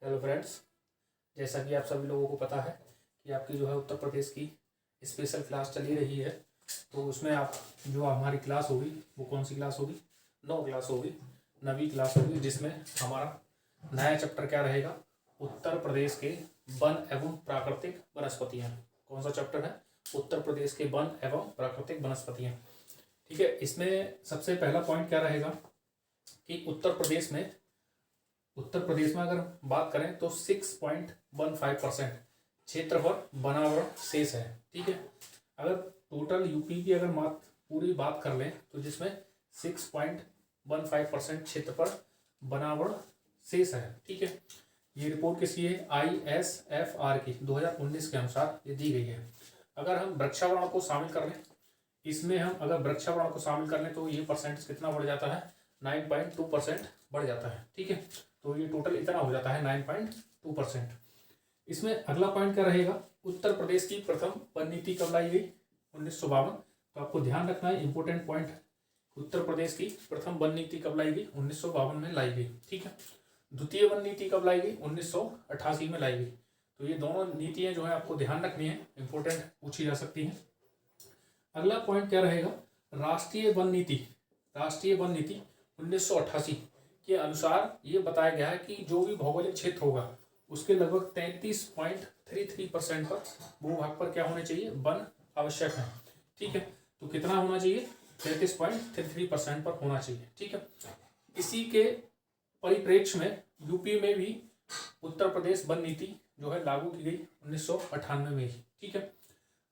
Hello friends, जैसा कि आप सभी लोगों को पता है कि आपकी जो है उत्तर प्रदेश की स्पेशल क्लास चली रही है। तो उसमें आप जो हमारी क्लास होगी वो कौन सी क्लास होगी? 9 क्लास होगी, 9वीं क्लास होगी, जिसमें हमारा नया चैप्टर क्या रहेगा? उत्तर प्रदेश के वन एवं प्राकृतिक वनस्पतियाँ। कौन सा चैप्टर है? उत्तर प्रदेश के वन एवं प्राकृतिक वनस्पतियाँ। ठीक है, इसमें सबसे पहला पॉइंट क्या रहेगा कि उत्तर प्रदेश में अगर बात करें तो 6.15% क्षेत्रफल वनावरण शेष है। ठीक है, अगर टोटल यूपी की अगर पूरी बात कर लें तो जिसमें 6.15% क्षेत्रफल वनावरण शेष है। ठीक है, ये रिपोर्ट किसकी है? ISFR की 2019 के अनुसार ये दी गई है। अगर हम वृक्षावरण को शामिल कर लें, इसमें हम अगर वृक्षावरण को शामिल कर लें तो ये परसेंटेज कितना बढ़ जाता है? 9.2% बढ़ जाता है। ठीक है, तो ये टोटल इतना हो जाता है 9.2%। इसमें अगला पॉइंट क्या रहेगा? उत्तर प्रदेश की प्रथम वन नीति कब लाई गई? 1952। तो आपको ध्यान रखना है, इंपॉर्टेंट पॉइंट। उत्तर प्रदेश की प्रथम वन नीति कब लाई गई? 1952 में लाई गई। ठीक है, द्वितीय वन नीति कब लाई गई? 1988 में लाई गई। तो ये दोनों नीतियां जो है आपको ध्यान रखनी है, इंपॉर्टेंट पूछी जा सकती हैं। अगला पॉइंट क्या रहेगा? राष्ट्रीय वन नीति 1988 के अनुसार ये बताया गया है कि जो भी भौगोलिक क्षेत्र होगा उसके लगभग 33.33% पर भूभाग पर क्या होने चाहिए? वन आवश्यक है। ठीक है, तो कितना होना चाहिए? 33.33% पर होना चाहिए। ठीक है, इसी के परिप्रेक्ष्य में यूपी में भी उत्तर प्रदेश वन नीति जो है लागू की गई 1998 में ही। ठीक है,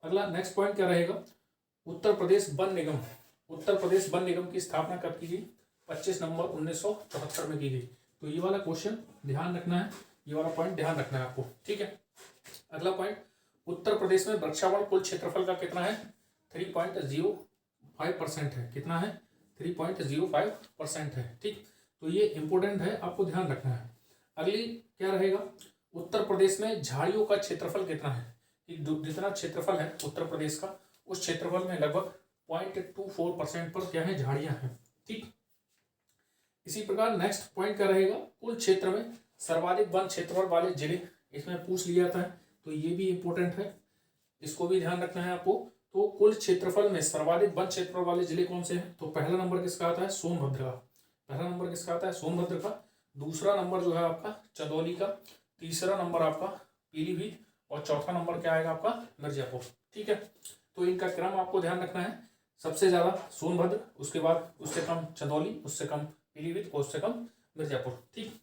अगला नेक्स्ट पॉइंट क्या रहेगा? उत्तर प्रदेश वन निगम की स्थापना कब की गई? 25 नवंबर 1974 में की गई। तो ये वाला क्वेश्चन ध्यान रखना है, ये वाला पॉइंट ध्यान रखना है आपको। ठीक है, अगला पॉइंट, उत्तर प्रदेश में वृक्षावरण कुल क्षेत्रफल का कितना है? 3.05% है। कितना है? 3.05% है। ठीक, तो ये इंपोर्टेंट है, आपको ध्यान रखना है। अगली क्या रहेगा? उत्तर प्रदेश में झाड़ियों का क्षेत्रफल कितना है? जितना क्षेत्रफल है उत्तर प्रदेश का, उस क्षेत्रफल में लगभग 0.24% पर क्या है? झाड़ियां हैं। ठीक, इसी प्रकार नेक्स्ट पॉइंट क्या रहेगा? कुल क्षेत्र में सर्वाधिक वन क्षेत्रफल वाले जिले, इसमें पूछ लिया था, तो ये भी इंपॉर्टेंट है, इसको भी ध्यान रखना है आपको। तो कुल क्षेत्रफल में सर्वाधिक वन क्षेत्रफल वाले जिले कौन से हैं? तो पहला नंबर किसका आता है? सोनभद्र का। पहला नंबर किसका आता है? सोनभद्र का। दूसरा नंबर जो है आपका चंदौली का। तीसरा नंबर आपका पीलीभीत, और चौथा नंबर क्या आएगा आपका? मिर्जापुर। ठीक है, तो इनका क्रम आपको ध्यान रखना है। सबसे ज्यादा सोनभद्र, उसके बाद उससे कम चंदौली, उससे कम पीलीभीत, और उससे कम मिर्जापुर। ठीक,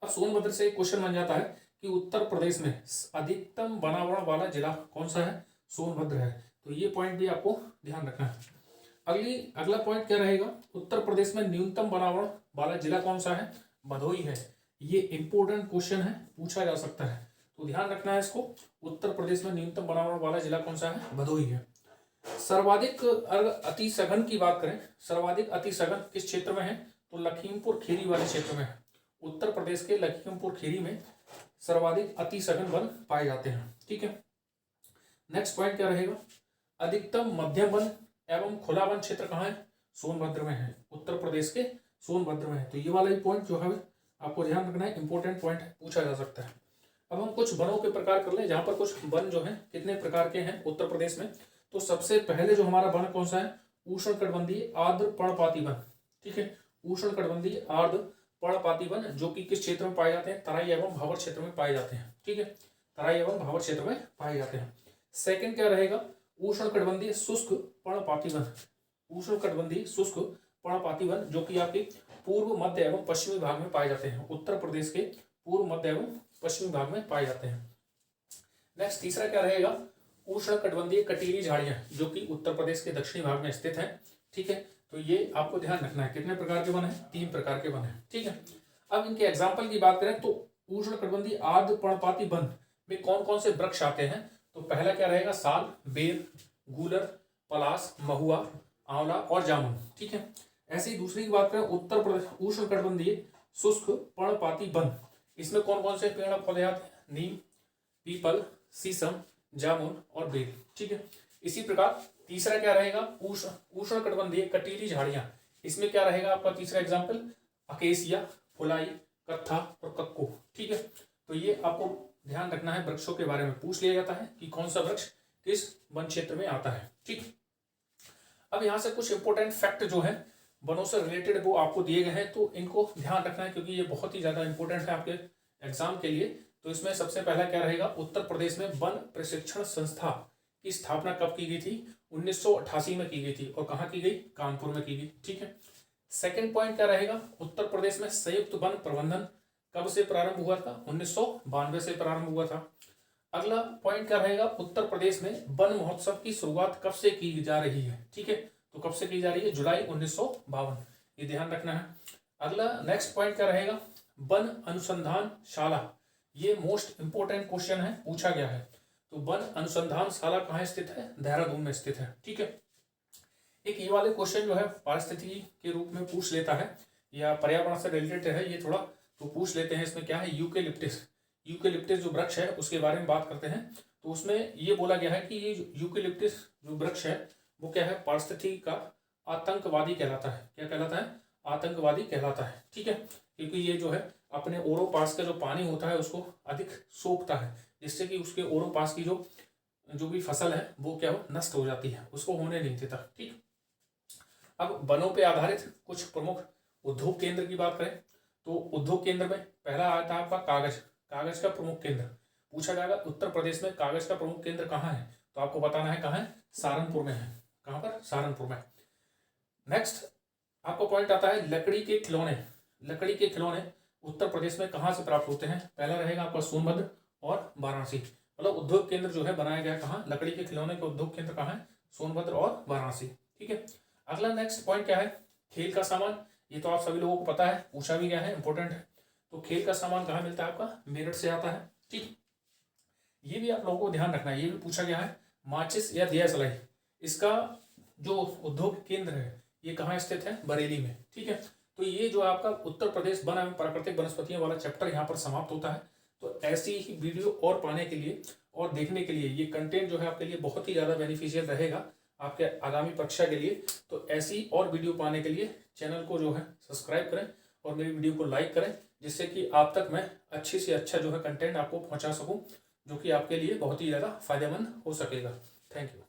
अब सोनभद्र से एक क्वेश्चन बन जाता है कि उत्तर प्रदेश में अधिकतम वनावरण वाला जिला कौन सा है? सोनभद्र है। तो ये पॉइंट भी आपको ध्यान रखना है। अगला पॉइंट क्या रहेगा? उत्तर प्रदेश में न्यूनतम वनावरण वाला जिला कौन सा है? भदोही है। ये इंपॉर्टेंट क्वेश्चन है, पूछा जा सकता है, तो ध्यान रखना है इसको। उत्तर प्रदेश में न्यूनतम वनावरण वाला जिला कौन सा है? भदोही है। सर्वाधिक अति सघन की बात करें, सर्वाधिक अति सघन किस क्षेत्र में है? तो लखीमपुर खीरी वाले क्षेत्र में है। उत्तर प्रदेश के लखीमपुर खीरी में सर्वाधिक अति सघन वन पाए जाते हैं। ठीक है, नेक्स्ट पॉइंट क्या रहेगा? अधिकतम मध्यम वन एवं खुला वन क्षेत्र कहाँ है? सोनभद्र में है। उत्तर प्रदेश के सोनभद्र में है। तो ये वाला ही पॉइंट जो है आपको ध्यान रखना है, इंपॉर्टेंट पॉइंट पूछा जा सकता है। अब हम कुछ वनों के प्रकार कर लें, जहां पर कुछ वन जो है कितने प्रकार के हैं उत्तर प्रदेश में। तो सबसे पहले जो हमारा वन कौन सा है? उष्णकटिबंधीय आर्द्र पर्णपाती वन। ठीक है, उष्णकटिबंधीय आर्द्र पर्णपाती वन, जो कि किस क्षेत्र में पाए जाते हैं? तराई एवं भावर क्षेत्र में पाए जाते हैं। ठीक है, तराई एवं भावर क्षेत्र में पाए जाते हैं। सेकंड क्या रहेगा? उष्णकटिबंधीय शुष्क पर्णपाती वन। उष्णकटिबंधीय शुष्क पर्णपाती वन, जो कि आपके पूर्व, मध्य एवं पश्चिमी भाग में पाए जाते हैं। उत्तर प्रदेश के पूर्व, मध्य एवं पश्चिमी भाग में पाए जाते हैं। नेक्स्ट तीसरा क्या रहेगा? उष्णकटिबंधीय कटीली झाड़ियां, जो कि उत्तर प्रदेश के दक्षिणी भाग में स्थित है। ठीक है, तो ये आपको ध्यान रखना है। कितने प्रकार के वन है? 3 प्रकार के वन है। ठीक है, अब इनके एग्जाम्पल की बात करें तो उष्णकटिबंधीय आर्द्र पर्णपाती वन में कौन कौन से वृक्ष आते हैं? तो पहला क्या रहेगा? साल, बेर, गूलर, पलास, महुआ, आंवला और जामुन। ठीक है, ऐसे ही दूसरी की बात करें, उत्तर प्रदेश उष्णकटिबंधीय शुष्क पर्णपाती वन, इसमें कौन कौन से पेड़ पौधे आते हैं? नीम, पीपल, शीशम, जामुन और बेल। ठीक है, इसी प्रकार तीसरा क्या रहेगा? उष्णकटिबंधीय कटीली झाड़ियां, इसमें क्या रहेगा आपका तीसरा एग्जाम्पल? अकेसिया, फुलाई, कत्था और कक्को। ठीक है, तो ये आपको ध्यान रखना है। वृक्षों के बारे में पूछ लिया जाता है कि कौन सा वृक्ष किस वन क्षेत्र में आता है। ठीक, अब यहाँ से कुछ इंपॉर्टेंट फैक्ट जो है वनों से रिलेटेड वो आपको दिए गए हैं, तो इनको ध्यान रखना है क्योंकि ये बहुत ही ज्यादा इंपॉर्टेंट है आपके एग्जाम के लिए। तो इसमें सबसे पहला क्या रहेगा, उत्तर प्रदेश में वन प्रशिक्षण संस्था की स्थापना कब की गई थी? 1988 में की गई थी। और कहाँ की गई? कानपुर में की गई। ठीक है, सेकंड पॉइंट क्या रहेगा, उत्तर प्रदेश में संयुक्त वन प्रबंधन कब से प्रारंभ हुआ था? 1992 से प्रारंभ हुआ था। अगला पॉइंट क्या रहेगा, उत्तर प्रदेश में वन महोत्सव की शुरुआत कब से की जा रही है? ठीक है, तो कब से की जा रही है? जुलाई 1952, ये ध्यान रखना है। अगला नेक्स्ट पॉइंट क्या रहेगा, वन अनुसंधान शाला, ये मोस्ट इंपोर्टेंट क्वेश्चन है, पूछा गया है। तो वन अनुसंधान शाला कहाँ स्थित है? देहरादून में स्थित है। ठीक है, एक ये वाले क्वेश्चन जो है पारिस्थितिकी के रूप में पूछ लेता है या पर्यावरण से रिलेटेड है, ये थोड़ा तो पूछ लेते हैं। इसमें क्या है, यूकेलिप्टिस, यूकेलिप्टिस जो वृक्ष है उसके बारे में बात करते हैं। तो उसमें ये बोला गया है कि ये यूकेलिप्टिस जो वृक्ष है वो क्या है, पारिस्थितिकी का आतंकवादी कहलाता है। क्या कहलाता है? आतंकवादी कहलाता है। ठीक है, क्योंकि ये जो है अपने ओरो पास का जो पानी होता है उसको अधिक सोखता है, जिससे कि उसके ओरो पास की जो भी फसल है वो क्या हो, नष्ट हो जाती है, उसको होने नहीं देता। ठीक, अब वनों पे आधारित कुछ प्रमुख उद्योग केंद्र की बात करें तो उद्योग केंद्र में पहला आता है आपका कागज, कागज का प्रमुख केंद्र पूछा जाएगा। उत्तर प्रदेश में कागज का प्रमुख केंद्र कहाँ है? तो आपको बताना है कहाँ है, सहारनपुर में है। कहाँ पर? सहारनपुर में। नेक्स्ट आपको पॉइंट आता है लकड़ी के खिलौने, लकड़ी के खिलौने उत्तर प्रदेश में कहाँ से प्राप्त होते हैं? पहला रहेगा आपका सोनभद्र और वाराणसी। मतलब उद्योग केंद्र जो है बनाया गया कहाँ, लकड़ी के खिलौने के उद्योग केंद्र कहाँ है? सोनभद्र और वाराणसी। ठीक है, अगला नेक्स्ट पॉइंट क्या है, खेल का सामान, ये तो आप सभी लोगों को पता है, पूछा भी गया है, इंपॉर्टेंट है। तो खेल का सामान कहाँ मिलता है आपका? मेरठ से आता है। ठीक, ये भी आप लोगों को ध्यान रखना है, ये भी पूछा गया है। माचिस या दिया सलाई, इसका जो उद्योग केंद्र है ये कहाँ स्थित है? बरेली में। ठीक है, तो ये जो आपका उत्तर प्रदेश वन एवं प्राकृतिक वनस्पतियों वाला चैप्टर यहाँ पर समाप्त होता है। तो ऐसी ही वीडियो और पाने के लिए और देखने के लिए ये कंटेंट जो है आपके लिए बहुत ही ज़्यादा बेनिफिशियल रहेगा आपके आगामी परीक्षा के लिए। तो ऐसी और वीडियो पाने के लिए चैनल को जो है सब्सक्राइब करें और मेरी वीडियो को लाइक करें, जिससे कि आप तक मैं अच्छी से अच्छा जो है कंटेंट आपको पहुंचा सकूं, जो कि आपके लिए बहुत ही ज़्यादा फायदेमंद हो सकेगा। Thank you.